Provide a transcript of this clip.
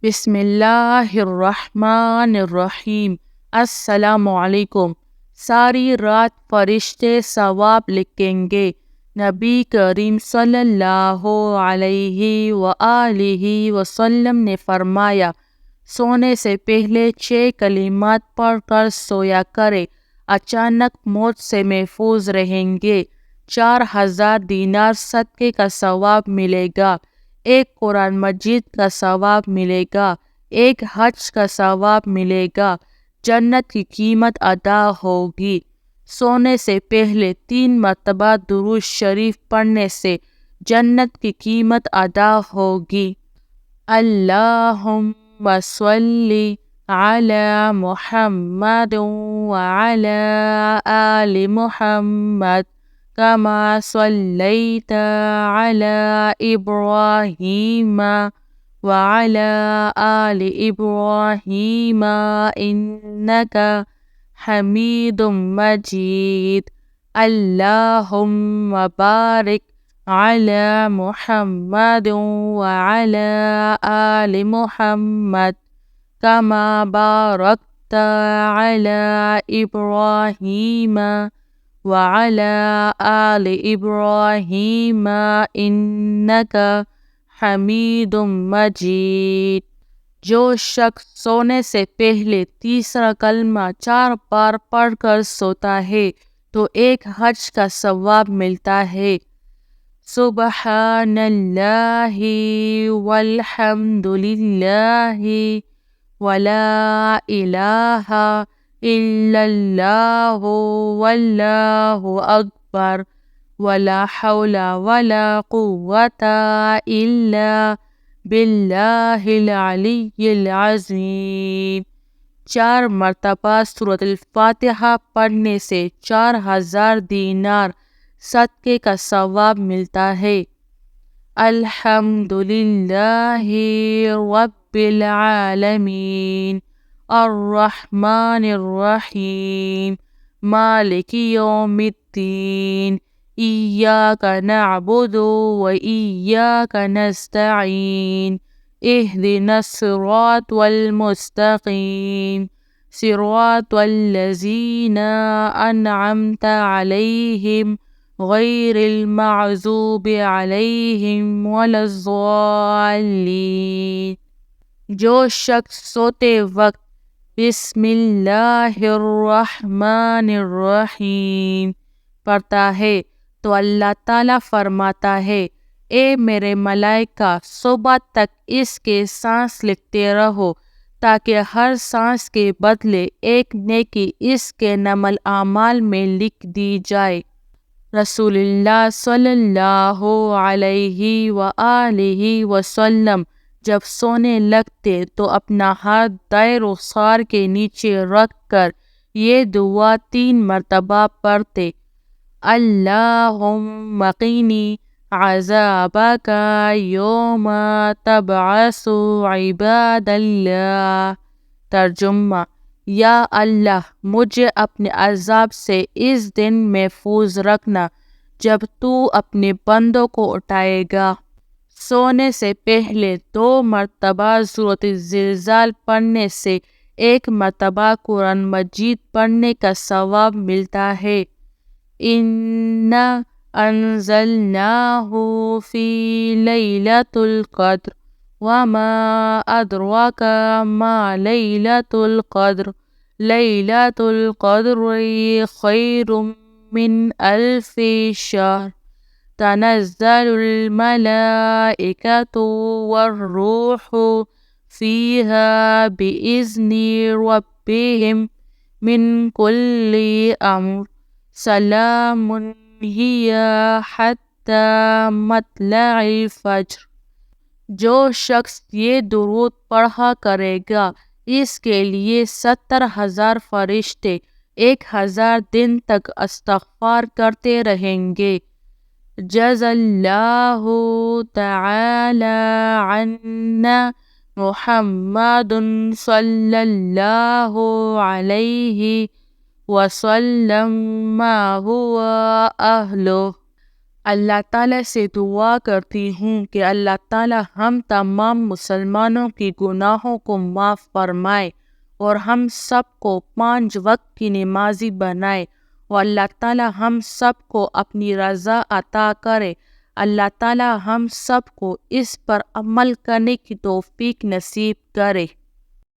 بسم اللہ الرحمن الرحیم۔ السلام علیکم۔ ساری رات فرشتے ثواب لکھیں گے۔ نبی کریم صلی اللہ علیہ وآلہ وسلم نے فرمایا، سونے سے پہلے 6 کلمات پڑھ کر سویا کرے، اچانک موت سے محفوظ رہیں گے۔ 4000 دینار صدقے کا ثواب ملے گا، 1 قرآن مجید کا ثواب ملے گا، 1 حج کا ثواب ملے گا، جنت کی قیمت ادا ہوگی۔ سونے سے پہلے 3 مرتبہ درود شریف پڑھنے سے جنت کی قیمت ادا ہوگی۔ اللہم صلی علی محمد وعلی آل محمد كما صليت على إبراهيم وعلى آل إبراهيم إنك حميد مجيد۔ اللهم بارك على محمد وعلى آل محمد كما باركت على إبراهيم وعلى آل إبراهيم إنك حمید مجید۔ جو شخص سونے سے پہلے تیسرا کلمہ 4 بار پڑھ کر سوتا ہے تو 1 حج کا ثواب ملتا ہے۔ سبحان اللہ والحمد للہ ولا الہ الا اللہ واللہ اکبر ولا حول ولا قوة الا باللہ العلی العظیم۔ 4 مرتبہ سورۃ الفاتحہ پڑھنے سے 4000 دینار صدقے کا ثواب ملتا ہے۔ الحمد للہ رب العالمین الرحمن الرحیم مالک یوم الدین ایاک نعبد و ایاک نستعین اہدنا الصراط المستقیم صراط الذین انعمت علیہم غیر المغضوب علیہم ولا الضالین۔ جو شخص سوتے وقت بسم اللہ الرحمن الرحیم پڑھتا ہے تو اللہ تعالیٰ فرماتا ہے، اے میرے ملائکہ صبح تک اس کے سانس لکھتے رہو تاکہ ہر سانس کے بدلے 1 نیکی اس کے نام الاعمال میں لکھ دی جائے۔ رسول اللہ صلی اللہ علیہ وآلہ وسلم جب سونے لگتے تو اپنا ہاتھ دائیں رخسار کے نیچے رکھ کر یہ دعا 3 مرتبہ پڑھتے، اللہم قنی عذابک یوم تبعث عباد اللہ۔ ترجمہ: یا اللہ مجھے اپنے عذاب سے اس دن محفوظ رکھنا جب تو اپنے بندوں کو اٹھائے گا۔ سونے سے پہلے 2 مرتبہ سورۃ الزلزال پڑھنے سے 1 مرتبہ قرآن مجید پڑھنے کا ثواب ملتا ہے۔ اِنَّا أَنزَلْنَاهُ فِي لَيْلَةِ الْقَدْرِ وَمَا أَدْرَاكَ مَا لَيْلَةُ الْقَدْرِ لَيْلَةُ الْقَدْرِ خَيْرٌ مِّنْ أَلْفِ شَهْرٍ تَنَزَّلُ الْمَلَائِكَةُ وَالرُّوحُ فِيهَا بِإِذْنِ رَبِّهِمْ مِنْ كُلِّ أَمْرٍ سَلَامٌ هِيَ حَتَّى مَطْلَعِ الْفَجْرِ۔ جو شخص یہ درود پڑھا کرے گا اس کے لیے 70,000 فرشتے 1000 دن تک استغفار کرتے رہیں گے۔ جزا اللہ تعالی عنا محمد صلی اللہ علیہ وسلم ما هو أهله۔ اللہ تعالیٰ سے دعا کرتی ہوں کہ اللہ تعالیٰ ہم تمام مسلمانوں کی گناہوں کو معاف فرمائے اور ہم سب کو 5 وقت کی نمازی بنائے، اور اللہ تعالیٰ ہم سب کو اپنی رضا عطا کرے۔ اللہ تعالیٰ ہم سب کو اس پر عمل کرنے کی توفیق نصیب کرے۔